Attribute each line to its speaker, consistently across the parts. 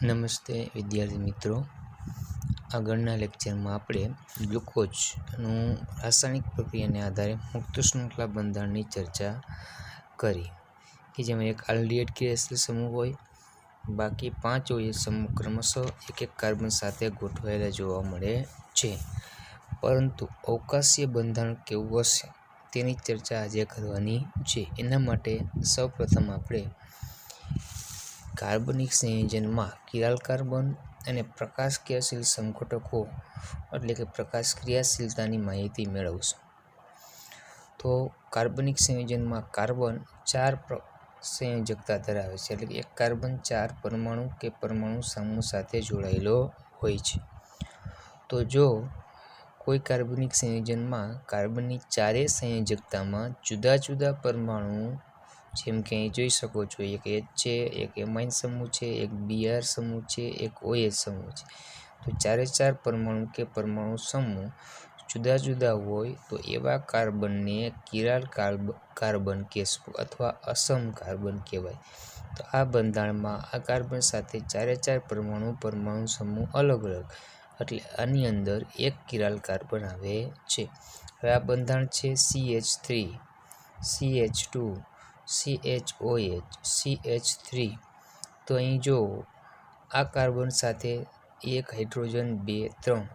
Speaker 1: નમસ્તે વિદ્યાર્થી મિત્રો, આગળના લેક્ચરમાં આપણે ગ્લુકોઝનું રાસાયણિક પ્રક્રિયાને આધારે મુક્ત શૃંખલા બંધારણની ચર્ચા કરી કે જેમાં એક આલ્ડિહાઇડ ક્રિયાશીલ સમૂહ હોય, બાકી 5 OH સમૂહ ક્રમશઃ એક કાર્બન સાથે ગોઠવાયેલા જોવા મળે છે. પરંતુ અવકાશીય બંધારણ કેવું હશે તેની ચર્ચા આજે કરવાની છે. એના માટે સૌપ્રથમ આપણે કાર્બનિક સંયોજનમાં કિરાલ કાર્બન અને પ્રકાશ ક્રિયાશીલ સંઘટકો એટલે કે પ્રકાશ ક્રિયાશીલતાની માહિતી મેળવશું. તો કાર્બનિક સંયોજનમાં કાર્બન 4 સંયોજકતા ધરાવે છે, એટલે કે એક કાર્બન 4 પરમાણુ કે પરમાણુ સમૂહ સાથે જોડાયેલો હોય છે. તો જો કોઈ કાર્બનિક સંયોજનમાં કાર્બનની 4 સંયોજકતામાં જુદા જુદા પરમાણુ, જેમ કે અહીં જોઈ શકો છો, એક H છે, એક એમાઇન સમૂહ છે, એક Br સમૂહ છે, એક OH સમૂહ છે. તો 4 પરમાણુ કે પરમાણુ સમૂહ જુદા જુદા હોય તો એવા કાર્બનને કિરાલ કાર્બન કહેશું અથવા અસમ કાર્બન કહેવાય. તો આ બંધારણમાં આ કાર્બન સાથે 4 પરમાણુ સમૂહ અલગ અલગ, એટલે આની અંદર એક કિરાલ કાર્બન આવે છે. હવે આ બંધારણ છે CH3, CH2, CHOH, CH3. તો અહીં જો આ કાર્બન સાથે એક હાઇડ્રોજન 2, 3,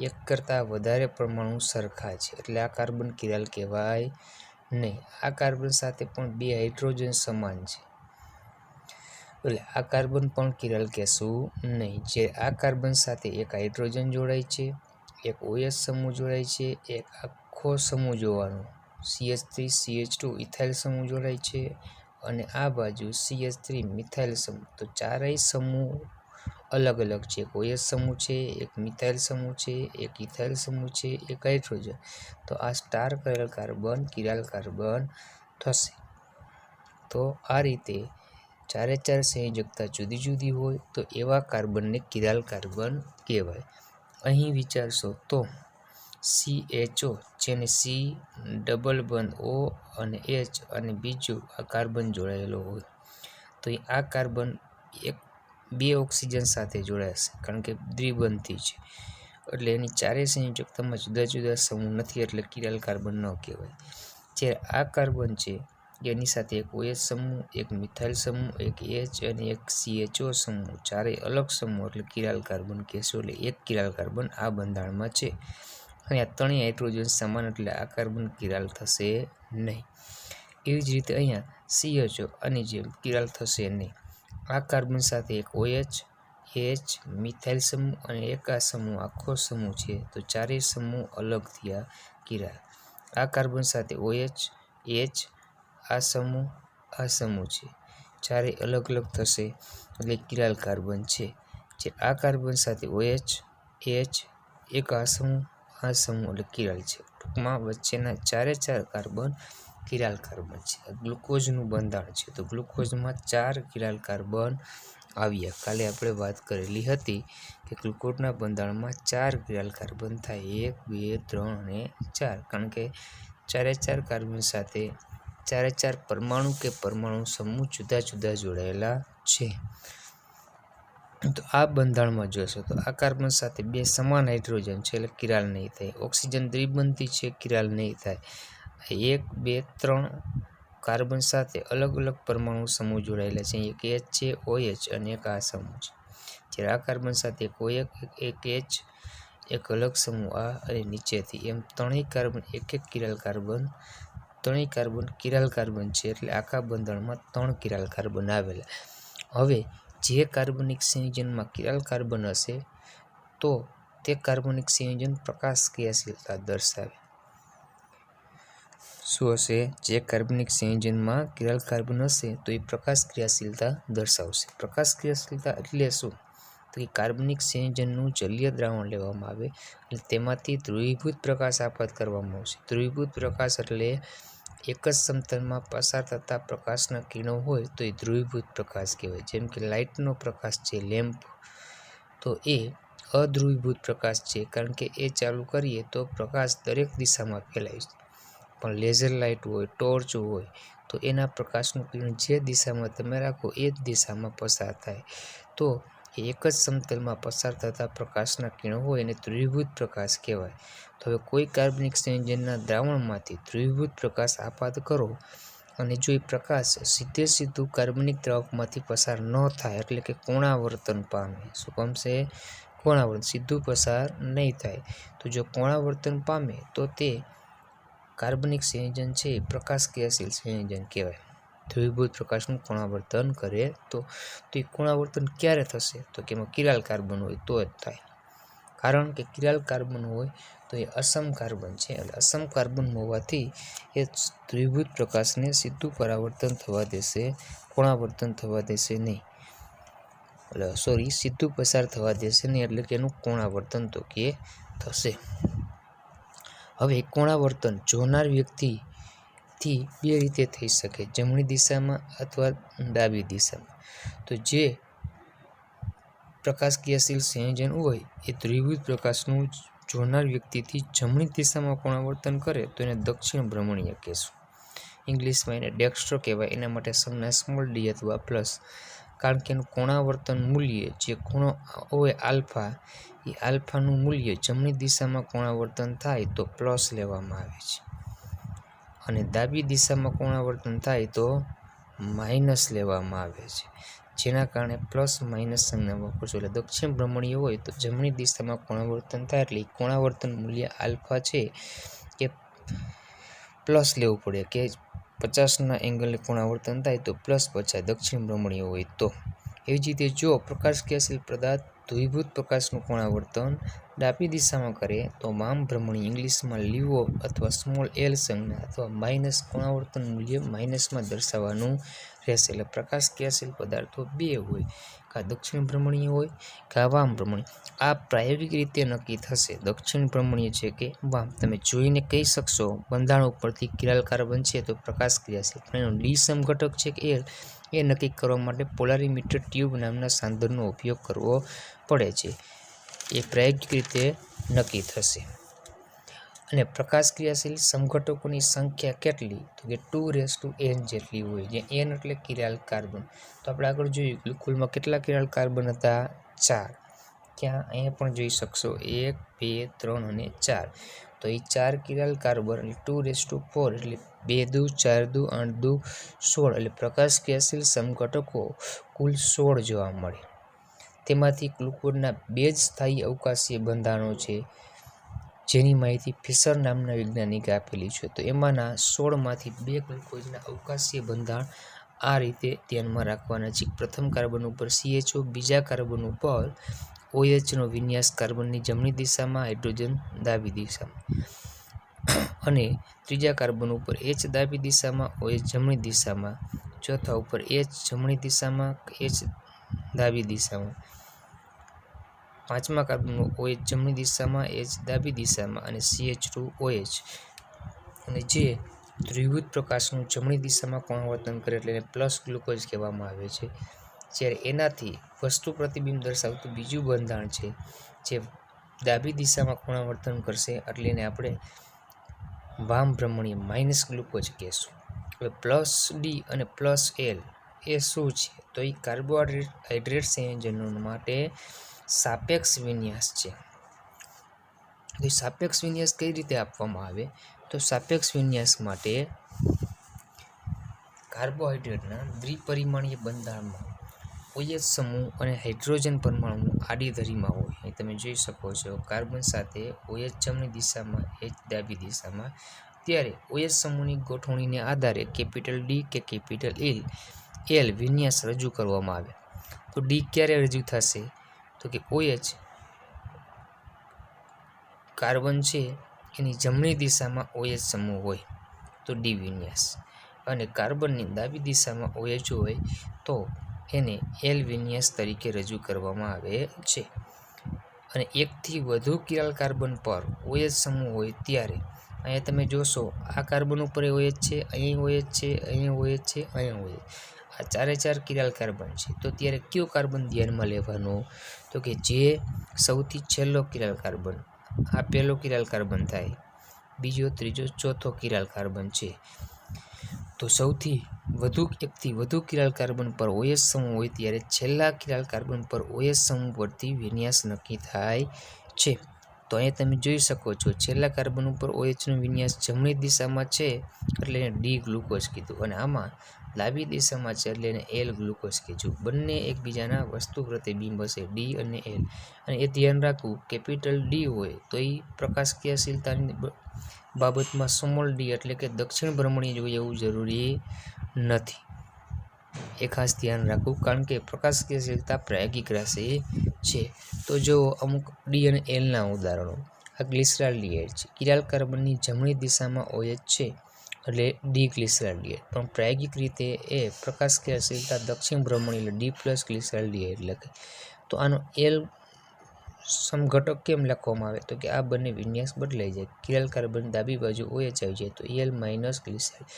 Speaker 1: એક કરતાં વધારે પરમાણુ સરખા છે, એટલે આ કાર્બન કિરાલ કહેવાય નહીં. આ કાર્બન સાથે પણ 2 હાઇડ્રોજન સમાન છે, એટલે આ કાર્બન પણ કિરાલ કહેશું નહીં. જે આ કાર્બન સાથે એક હાઇડ્રોજન જોડાય છે, એક OH સમૂહ જોડાય છે, એક આખો સમૂહ જોવાનો CH3 CH2 ઇથાઇલ સમૂહ જોડાય છે, અને આ બાજુ CH3 મિથાઇલ સમૂહ. તો ચારેય સમૂહ અલગ અલગ છે. એક OH સમૂહ છે, એક મિથાઇલ સમૂહ છે, એક ઇથાઇલ સમૂહ છે, એક હાઇડ્રોજન. તો આ સ્ટાર કરેલ કાર્બન કિરાલ કાર્બન થશે. તો આ રીતે 4 સંયોજકતા જુદી જુદી હોય તો એવા કાર્બનને કિરાલ કાર્બન કહેવાય. અહીં વિચારશો તો CHO, જેને C ડબલ બંધ O અને H અને બીજું આ કાર્બન જોડાયેલો હોય, તો આ કાર્બન 2 ઓક્સિજન સાથે જોડાશે, કારણ કે દ્વિબંધી છે, એટલે એની 4 સંયોજકતામાં જુદા જુદા સમૂહ નથી, એટલે કિરાલ કાર્બન ન કહેવાય. જ્યારે આ કાર્બન છે એની સાથે એક OH સમૂહ, એક મિથાઇલ સમૂહ, એક H અને એક CHO સમૂહ, ચારેય અલગ સમૂહ, એટલે કિરાલ કાર્બન કહેશું. એટલે એક કિરાલ કાર્બન આ બંધારણમાં છે. અને આ 3 હાઇડ્રોજન સમાન, એટલે આ કાર્બન કિરાલ થશે નહીં. એવી જ રીતે અહીંયા CHO આની જેમ કિરાલ થશે નહીં. આ કાર્બન સાથે એક OH, H, મિથાઇલ સમૂહ અને એક આ સમૂહ આખો સમૂહ છે, તો ચારેય સમૂહ અલગ થયા, કિરાલ. આ કાર્બન સાથે OH, H, આ સમૂહ છે, ચારેય અલગ અલગ થશે, એટલે કિરાલ કાર્બન છે. જે આ કાર્બન સાથે OH, H, એક આ સમૂહ એટલે કિરાલ છે. ટૂંકમાં વચ્ચેના 4 કાર્બન કિરાલ કાર્બન છે. ગ્લુકોઝનું બંધારણ છે, તો ગ્લુકોઝમાં 4 કિરાલ કાર્બન આવ્યા. કાલે આપણે વાત કરેલી હતી કે ગ્લુકોઝના બંધારણમાં 4 કિરાલ કાર્બન થાય, 1, 2, 3 અને 4, કારણ કે 4 કાર્બન સાથે 4 પરમાણુ કે પરમાણુ સમૂહ જુદા જુદા જોડાયેલા છે. તો આ બંધારણમાં જોશો તો આ કાર્બન સાથે 2 સમાન હાઇડ્રોજન છે, એટલે કિરાલ નહીં થાય. ઓક્સિજન દ્વિબંધી છે, કિરાલ નહીં થાય. 1, 2, 3 કાર્બન સાથે અલગ અલગ પરમાણુ સમૂહ જોડાયેલા છે, એક H છે, OH અને એક આ સમૂહ છે. જ્યારે આ કાર્બન સાથે એક OH, એક H, એક અલગ સમૂહ આ અને નીચેથી, એમ 3 કાર્બન એક chiral carbon, 3 carbon chiral carbon છે, એટલે આખા બંધારણમાં 3 કિરાલ કાર્બન આવેલા. હવે જે કાર્બનિક સંયોજનમાં કિરાલ કાર્બન હશે તો તે કાર્બનિક સંયોજન પ્રકાશ ક્રિયાશીલતા દર્શાવે. શું હશે? જે કાર્બનિક સંયોજનમાં કિરાલ કાર્બન હશે તો એ પ્રકાશ ક્રિયાશીલતા દર્શાવશે. પ્રકાશ ક્રિયાશીલતા એટલે શું? તો કે કાર્બનિક સંયોજનનું જલીય દ્રાવણ લેવામાં આવે અને તેમાંથી ધ્રુવીભૂત પ્રકાશ આપાત કરવામાં આવશે. ધ્રુવીભૂત પ્રકાશ એટલે એક જ સમતલમાં પસાર થતા પ્રકાશના કિરણો હોય તો એ ધ્રુવીભૂત પ્રકાશ કહેવાય. જેમ કે લાઇટનો પ્રકાશ છે, લેમ્પ, તો એ અધ્રુવીભૂત પ્રકાશ છે, કારણ કે એ ચાલુ કરીએ તો પ્રકાશ દરેક દિશામાં ફેલાય છે. પણ લેઝર લાઇટ હોય, ટોર્ચ હોય, તો એના પ્રકાશનું કિરણ જે દિશામાં તમે રાખો એ જ દિશામાં પસાર થાય. તો એ એક જ સમતલમાં પસાર થતા પ્રકાશના કિરણો હોય એને ધ્રુવીભૂત પ્રકાશ કહેવાય. તો હવે કોઈ કાર્બનિક સંયોજનના દ્રાવણમાંથી ધ્રુવીભૂત પ્રકાશ આપાત કરો અને જો એ પ્રકાશ સીધું કાર્બનિક દ્રાવકમાંથી પસાર ન થાય એટલે કે કોણાવર્તન પામે. શું પામશે? કોણાવર્તન. સીધું પસાર નહીં થાય. તો જો કોણાવર્તન પામે તો તે કાર્બનિક સંયોજન છે એ પ્રકાશ ક્રિયાશીલ સંયોજન કહેવાય. ધ્રુવીભૂત પ્રકાશનું કોણાવર્તન કરે તો એ કોણાવર્તન ક્યારે થશે? તો કે એમાં કિરાલ કાર્બન હોય તો જ થાય. કારણ કે કિરાલ કાર્બન હોય તો એ અસમ કાર્બન છે, એટલે અસમ કાર્બન હોવાથી એ ધ્રુવીભૂત પ્રકાશને સીધું પરાવર્તન થવા દેશે, કોણાવર્તન થવા દેશે નહીં. સીધું પસાર થવા દેશે નહીં, એટલે કે એનું કોણાવર્તન તો કે થશે. હવે કોણાવર્તન જોનાર વ્યક્તિથી બે રીતે થઈ શકે, જમણી દિશામાં અથવા ડાબી દિશામાં. તો જે પ્રકાશ ક્રિયાશીલ સંયોજન હોય એ ધ્રુવીભૂત પ્રકાશનું જોનાર વ્યક્તિથી જમણી દિશામાં કોણાવર્તન કરે તો એને દક્ષિણ ભ્રમણીય કહેશું. ઇંગ્લિશમાં એને ડેક્સ્ટ્રો કહેવાય. એના માટે સંજ્ઞા સ્મોલ ડી અથવા પ્લસ, કારણ કે એનું કોણાવર્તન મૂલ્ય જે ખૂણો હોય આલ્ફા, એ આલ્ફાનું મૂલ્ય જમણી દિશામાં કોણાવર્તન થાય તો પ્લસ લેવામાં આવે છે અને ડાબી દિશામાં કોણાવર્તન થાય તો માઇનસ લેવામાં આવે છે. જેના કારણે પ્લસ માઇનસ સંજ્ઞા વાપરશું. એટલે દક્ષિણ ભ્રમણીય હોય તો જમણી દિશામાં કોણાવર્તન થાય એટલે કોણાવર્તન મૂલ્ય આલ્ફા છે એ પ્લસ લેવું પડે, કે 50ના એંગલે કોણાવર્તન થાય તો +50 દક્ષિણ ભ્રમણીય હોય તો. એવી જ રીતે જો પ્રકાશ ક્રિયાશીલ પદાર્થ ધ્રુવીભૂત પ્રકાશનું કોણાવર્તન ડાબી દિશામાં કરે તો વામ ભ્રમણીય, ઇંગ્લિશમાં લીવો અથવા સ્મોલ એલ સંજ્ઞા અથવા માઇનસ કોણાવર્તન મૂલ્ય માઇનસમાં દર્શાવવાનું રહેશે. એટલે પ્રકાશ ક્રિયાશીલ પદાર્થો બે હોય, કાં દક્ષિણ ભ્રમણીય હોય કાં વામ ભ્રમણીય. આ પ્રાયોગિક રીતે નક્કી થશે દક્ષિણ ભ્રમણીય છે કે વામ. તમે જોઈને કહી શકશો બંધારણ ઉપરથી કિરાલ કાર્બન છે તો પ્રકાશ ક્રિયાશીલ, પણ એનો ડી સમ ઘટક છે કે એલ, એ નક્કી કરવા માટે પોલારીમીટર ટ્યુબ નામના સાધનનો ઉપયોગ કરવો પડે છે. એ પ્રાયોગિક રીતે નક્કી થશે. અને પ્રકાશ ક્રિયાશીલ સમઘટકોની સંખ્યા કેટલી? તો કે 2n જેટલી હોય, જે n એટલે કિરાલ કાર્બન. તો આપણે આગળ જોયું કુલમાં કેટલા કિરાલ કાર્બન હતા? 4. ત્યાં અહીંયા પણ જોઈ શકશો 1, 2, 3 અને 4. તો એ 4 કિરાલ કાર્બન એટલે 2⁴ એટલે 2 દુ 4 દુ 8 દુ 16, એટલે પ્રકાશ ક્રિયાશીલ સમઘટકો કુલ 16 જોવા મળે. તેમાંથી ગ્લુકોઝના 2 જ સ્થાયી અવકાશીય બંધારણો છે, જેની માહિતી ફિશર નામના વૈજ્ઞાનિકે આપેલી છે. તો એમાંના 16માંથી 2 ગ્લુકોઝના અવકાશીય બંધારણ આ રીતે ધ્યાનમાં રાખવાના છે. પ્રથમ કાર્બન ઉપર CHO, બીજા કાર્બન ઉપર OH નો વિન્યાસ કાર્બનની જમણી દિશામાં, હાઇડ્રોજન ડાબી દિશામાં, અને ત્રીજા કાર્બન ઉપર H ડાબી દિશામાં, OH જમણી દિશામાં, ચોથા ઉપર H જમણી દિશામાં, H ડાબી દિશામાં, પાંચમા કાર્બન OH જમણી દિશામાં, H ડાબી દિશામાં અને CH2OH. અને જે ધ્રુવીભૂત પ્રકાશનું જમણી દિશામાં કોણાવર્તન કરે એટલે એને પ્લસ ગ્લુકોઝ કહેવામાં આવે છે. જ્યારે એનાથી વસ્તુ પ્રતિબિંબ દર્શાવતું બીજું બંધારણ છે જે ડાબી દિશામાં કોણાવર્તન કરશે, એટલે એને આપણે વામ ભ્રમણીય માઇનસ ગ્લુકોઝ કહેશું. હવે +D અને +L એ શું છે? તો એ કાર્બોહાઈડ્રેટ સંયોજનો માટે સાપેક્ષ વિન્યાસ છે. તો સાપેક્ષ વિન્યાસ કઈ રીતે આપવામાં આવે? તો સાપેક્ષ વિન્યાસ માટે કાર્બોહાઈડ્રેટના દ્વિપરિમાણીય બંધારણમાં OH સમૂહ અને હાઇડ્રોજન પરમાણુ આડી ધરીમાં હોય. અહીં તમે જોઈ શકો છો કાર્બન સાથે OH જમણી દિશામાં, H ડાબી દિશામાં. ત્યારે OH સમૂહની ગોઠવણીને આધારે D કે L વિન્યાસ રજૂ કરવામાં આવે. તો D ક્યારે રજૂ થશે? તો કે OH કાર્બન છે એની જમણી દિશામાં OH સમૂહ હોય તો D વિન્યાસ, અને કાર્બનની ડાબી દિશામાં OH હોય તો એને L વિન્યાસ તરીકે રજૂ કરવામાં આવે છે. અને એકથી વધુ કિરાલ કાર્બન પર OH સમૂહ હોય ત્યારે અહીંયા તમે જોશો આ કાર્બન ઉપર OH છે, અહીં OH છે, અહીં OH છે, અહીં OH. આ 4 કિરાલ કાર્બન છે. તો ત્યારે કયો કાર્બન ધ્યાનમાં લેવાનો? તો કે જે સૌથી છેલ્લો કિરાલ કાર્બન, આ પહેલો કિરાલ કાર્બન થાય, બીજો, ત્રીજો, ચોથો કિરાલ કાર્બન છે. તો સૌથી વધુ એકથી વધુ કિરાલ કાર્બન પર OH સમૂહ હોય ત્યારે છેલ્લા કિરાલ કાર્બન પર OH સમૂહ પરથી વિન્યાસ નક્કી થાય છે. તો અહીંયા તમે જોઈ શકો છો છેલ્લા કાર્બન ઉપર OHનો વિન્યાસ જમણી દિશામાં છે એટલે એને ડી ગ્લુકોઝ કીધું, અને આમાં ડાબી દિશામાં છે એટલે એને એલ ગ્લુકોઝ કીધું. બંને એકબીજાના વસ્તુ પ્રતિબિંબ હશે ડી અને એલ, અને એ ધ્યાન રાખવું કેપિટલ ડી હોય તો એ પ્રકાશક્રિયાશીલતાની બાબતમાં સ્મોલ ડી એટલે કે દક્ષિણ ભ્રમણીય જોઈએ એવું જરૂરી નથી. એ ખાસ ધ્યાન રાખવું, કારણ કે પ્રકાશક્રિયાશીલતા પ્રાયોગિક રાશિ છે. તો જો અમુક ડી અને એલના ઉદાહરણો, આ ગ્લિસરાલ્ડિહાઇડ છે. કિરાલ કાર્બનની જમણી દિશામાં OH છે એટલે ડી ગ્લિસરાલ્ડિહાઇડ, પણ પ્રાયોગિક રીતે એ પ્રકાશક્રિયાશીલતા દક્ષિણ ભ્રમણી એટલે ડી પ્લસ ગ્લિસરાલ્ડિહાઇડ લખે. તો આનો એલ સમઘટક કેમ લખવામાં આવે તો કે આ બંને વિન્યાસ બદલાઈ જાય. કિરાલ કાર્બન ડાબી બાજુ OH આવી જાય તો એલ માઇનસ ગ્લિસરાઇડ.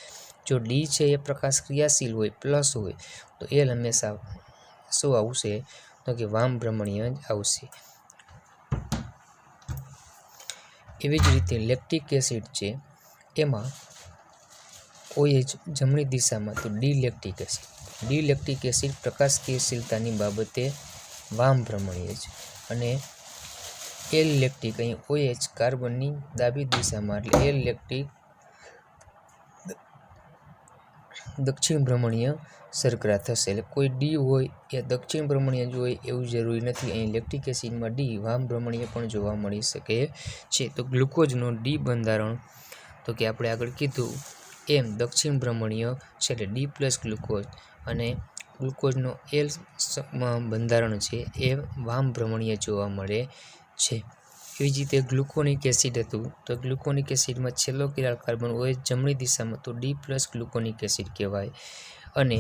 Speaker 1: જો ડી છે એ પ્રકાશ ક્રિયાશીલ હોય પ્લસ હોય તો એલ હંમેશા શું આવશે તો કે વામ ભ્રમણીય જ આવશે. એવી જ રીતે લેક્ટિક એસિડ છે, એમાં OH જમણી દિશામાં તો D lactic acid. D lactic acid પ્રકાશ ક્રિયાશીલતાની બાબતે વામ ભ્રમણીય છે, અને એલ લેક્ટિક અહીં OH કાર્બનની ડાબી દિશામાં એટલે એલ લેક્ટિક દક્ષિણ ભ્રમણીય શર્કરા થશે. એટલે કોઈ ડી હોય એ દક્ષિણ ભ્રમણીય જ હોય એવું જરૂરી નથી. અહીં લેક્ટિક એસિડમાં ડી વામ ભ્રમણીય પણ જોવા મળી શકે છે. તો ગ્લુકોઝનો ડી બંધારણ તો કે આપણે આગળ કીધું એમ દક્ષિણ ભ્રમણીય છે એટલે ડી પ્લસ ગ્લુકોઝ, અને ગ્લુકોઝનો એલ બંધારણ છે એ વામ ભ્રમણીય જોવા મળે છે. એવી જ રીતે ગ્લુકોનિક એસિડ હતું, તો ગ્લુકોનિક એસિડમાં છેલ્લો કિરાલ કાર્બન OH જમણી દિશામાં તો ડી પ્લસ ગ્લુકોનિક એસિડ કહેવાય, અને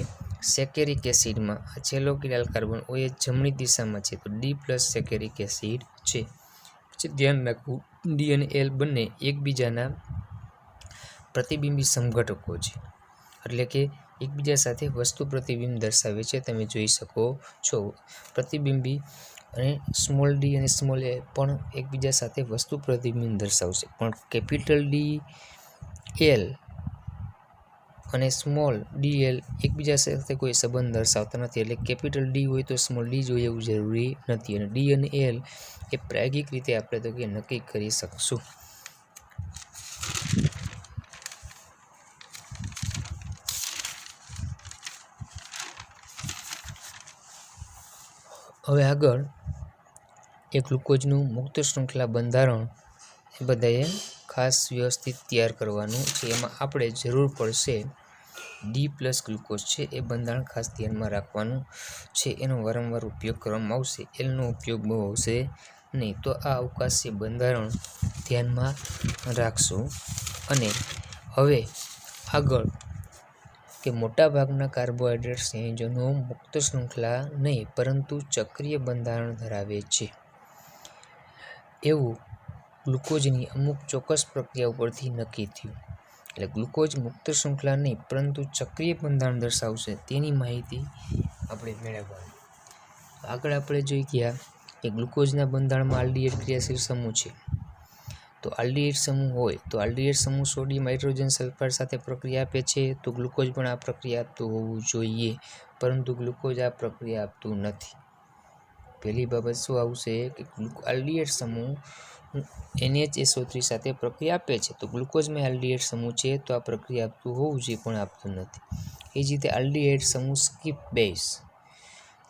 Speaker 1: સેકેરિક એસિડમાં છેલ્લો કિરાલ કાર્બન OH જમણી દિશામાં છે તો ડી પ્લસ સેકેરિક એસિડ છે. પછી ધ્યાન રાખવું ડી અને એલ બંને એકબીજાના પ્રતિબિંબી સમઘટકો છે, એટલે કે એકબીજા સાથે વસ્તુ પ્રતિબિંબ દર્શાવે છે. તમે જોઈ શકો છો પ્રતિબિંબી અને સ્મોલ ડી અને સ્મોલ એ પણ એકબીજા સાથે વસ્તુ પ્રતિબિંબ દર્શાવશે, પણ કેપિટલ ડી એલ અને સ્મોલ ડી એલ એકબીજા સાથે કોઈ સંબંધ દર્શાવતા નથી. એટલે કેપિટલ ડી હોય તો સ્મોલ ડી જોઈએ એવું જરૂરી નથી, અને ડી અને એલ એ પ્રાયોગિક રીતે આપણે તો કે નક્કી કરી શકશું. હવે આગળ એ ગ્લુકોઝનું મુક્ત શૃંખલા બંધારણ એ બધાએ ખાસ વ્યવસ્થિત તૈયાર કરવાનું છે. એમાં આપણે જરૂર પડશે ડી પ્લસ ગ્લુકોઝ છે એ બંધારણ ખાસ ધ્યાનમાં રાખવાનું છે. એનો વારંવાર ઉપયોગ કરવામાં આવશે, એલનો ઉપયોગ બહુ આવશે નહીં. તો આ અવકાશી બંધારણ ધ્યાનમાં રાખશું. અને હવે આગળ કે મોટાભાગના કાર્બોહાઈડ્રેટ સંયોજનો મુક્ત શૃંખલા નહીં પરંતુ ચક્રીય બંધારણ ધરાવે છે. એવું ગ્લુકોઝની અમુક ચોક્કસ પ્રક્રિયા ઉપરથી નક્કી થયું. એટલે ગ્લુકોઝ મુક્ત શૃંખલા નહીં પરંતુ ચક્રીય બંધારણ દર્શાવશે તેની માહિતી આપણે મેળવવાની. આગળ આપણે જોઈ ગયા કે ગ્લુકોઝના બંધારણમાં આલ્ડીહાઇડ ક્રિયાશીલ સમૂહ છે. તો આલ્ડીહાઇડ સમૂહ હોય તો આલ્ડીહાઇડ સમૂહ સોડિયમ હાઇડ્રોજન સલ્ફાઇડ સાથે પ્રક્રિયા આપે છે, તો ગ્લુકોઝ પણ આ પ્રક્રિયા આપતું હોવું જોઈએ, પરંતુ ગ્લુકોઝ આ પ્રક્રિયા આપતું નથી. પહેલી બાબત શું આવશે કે આલ્ડીહાઇડ સમૂહ NHSO3 સાથે પ્રક્રિયા આપે છે, તો ગ્લુકોઝમાં આલ્ડીહાઇડ સમૂહ છે તો આ પ્રક્રિયા આપતું હોવું જોઈએ પણ આપતું નથી. એ જ રીતે આલ્ડીહાઇડ સમૂહ સ્કીપ બેઝ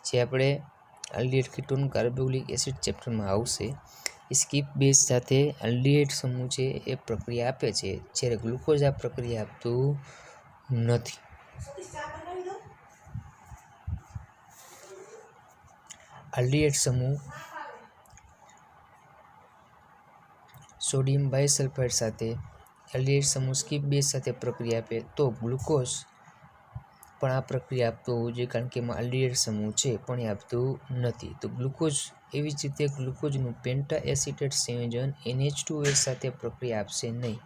Speaker 1: જે આપણે આલ્ડીહાઇડ કીટોન કાર્બોલિક એસિડ ચેપ્ટરમાં આવશે, એ સ્કીપ બેઝ સાથે આલ્ડીહાઇડ સમૂહ છે એ પ્રક્રિયા આપે છે, જ્યારે ગ્લુકોઝ આ પ્રક્રિયા આપતું નથી. આલ્ડીહાઇડ સમૂહ સોડિયમ બાયસલ્ફાઇડ સાથે આલ્ડીહાઇડ સમૂહ સ્કીપ બેઝ સાથે પ્રક્રિયા આપે તો ગ્લુકોઝ પણ આ પ્રક્રિયા આપતું હોવું જોઈએ, કારણ કે એમાં આલ્ડીહાઇડ સમૂહ છે પણ એ આપતું નથી. તો ગ્લુકોઝ એવી જ રીતે ગ્લુકોઝનું પેન્ટા એસિટેટ સંયોજન NH2OH સાથે પ્રક્રિયા આપશે નહીં,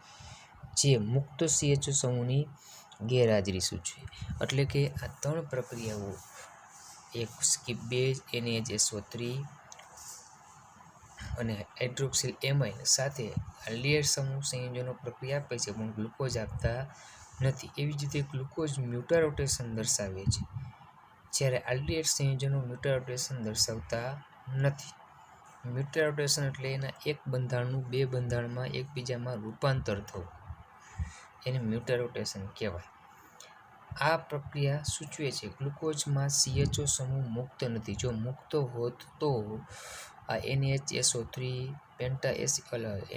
Speaker 1: જે મુક્ત CHO સમૂહની ગેરહાજરી સૂચવે. એટલે કે આ ત્રણ પ્રક્રિયાઓ એક સ્કીપ બેઝ NHSO3 અને હાઇડ્રોક્સિલ એમાઇન સાથે આલ્ડીહાઇડ સમૂહ સંયોજનો પ્રક્રિયા આપે છે પણ ગ્લુકોઝ આપતા નથી. એવી જ રીતે ગ્લુકોઝ મ્યુટારોટેશન દર્શાવે છે, જ્યારે આલ્ડીહાઇડ સંયોજનો મ્યુટારોટેશન દર્શાવતા નથી. મ્યુટારોટેશન એટલે એના એક બંધારણનું બે બંધારણમાં એકબીજામાં રૂપાંતર થવું, એને મ્યુટારોટેશન કહેવાય. આ પ્રક્રિયા સૂચવે છે ગ્લુકોઝમાં CHO સમૂહ મુક્ત નથી. જો મુક્ત હોત તો આ NHSO3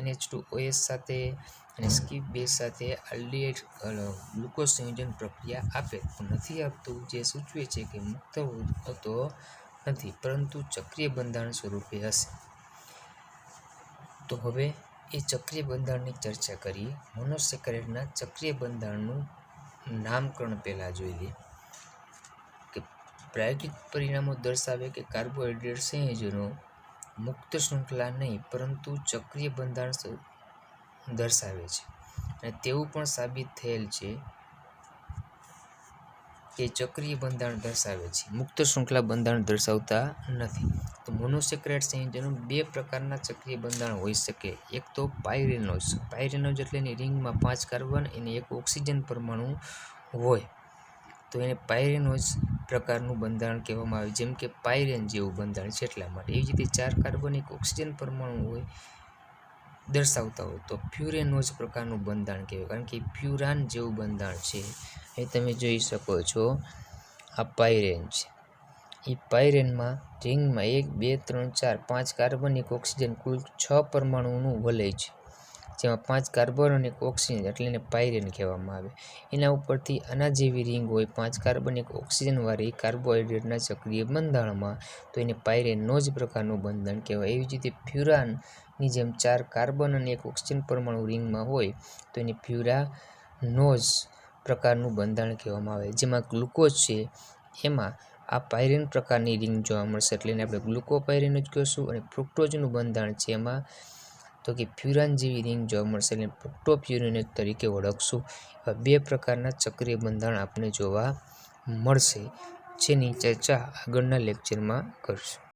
Speaker 1: NH2OS સાથે અને સ્કીપ બેઝ સાથે આલ્ડીહાઇડ ગ્લુકોઝ સંયોજન પ્રક્રિયા આપે, પણ નથી આપતું, જે સૂચવે છે કે મુક્ત હોતો નથી, પરંતુ ચક્રીય બંધારણ સ્વરૂપે હશે. તો હવે એ ચક્રીય બંધારણની ચર્ચા કરીએ. મોનોસેકેરાઇડના ચક્રીય બંધારણનું નામકરણ પહેલા જોઈ લઈએ કે પ્રાયોગિક પરિણામો દર્શાવે કે કાર્બોહાઈડ્રેટ સંયોજનો મુક્ત શૃંખલા નહીં પરંતુ ચક્રીય બંધારણ દર્શાવે છે, અને તેવું પણ સાબિત થયેલ છે કે ચક્રીય બંધારણ દર્શાવે છે, મુક્ત શૃંખલા બંધારણ દર્શાવતા નથી. તો મોનોસેકેરાઇડ સંયોજનો બે પ્રકારના ચક્રીય બંધારણ હોઈ શકે. એક તો પાયરેનોઝ. પાયરેનોઝ એટલે એની રિંગમાં 5 કાર્બન અને 1 ઓક્સિજન પરમાણુ હોય, તો એને પાયરેનોઝ પ્રકારનું બંધારણ કહેવામાં આવે, જેમ કે પાયરેન જેવું બંધારણ છે એટલા માટે. એવી જ રીતે 4 કાર્બન 1 ઓક્સિજન પરમાણુ હોય દર્શાવતા હોય તો પ્યુરેનોઝ પ્રકારનું બંધારણ કહેવાય, કારણ કે પ્યુરાન જેવું બંધારણ છે. એ તમે જોઈ શકો છો, આ પાયરેન છે. એ પાયરેનમાં રિંગમાં 1 2 3 4 5 કાર્બન 1 ઓક્સિજન કુલ 6 પરમાણુઓનું વલય છે, જેમાં 5 કાર્બન અને 1 ઓક્સિજન એટલે એને પાયરેન કહેવામાં આવે. એના ઉપરથી આના જેવી રિંગ હોય 5 કાર્બન 1 ઓક્સિજન વાળી કાર્બોહાઈડ્રેટના ચક્રીય બંધારણમાં, તો એને પાયરેનોઝ પ્રકારનું બંધારણ કહેવાય. એવી જ રીતે પ્યુરાનની જેમ 4 કાર્બન અને 1 ઓક્સિજન પરમાણુ રિંગમાં હોય તો એને પ્યુરાનોઝ પ્રકારનું બંધારણ કહેવામાં આવે. જેમાં ગ્લુકોઝ છે એમાં આ પાયરેન પ્રકારની રિંગ જોવા મળશે, એટલે એને આપણે ગ્લુકોપાયરેનોઝ કહીશું. અને ફ્રુક્ટોઝનું બંધારણ છે એમાં તો કે પ્યુરાન જેવી રિંગ જોવા મળશે, એટલે ફ્રુક્ટોપ્યુરેનોઝ તરીકે ઓળખશું. એવા બે પ્રકારના ચક્રીય બંધારણ આપણે જોવા મળશે, જેની ચર્ચા આગળના લેક્ચરમાં કરશું.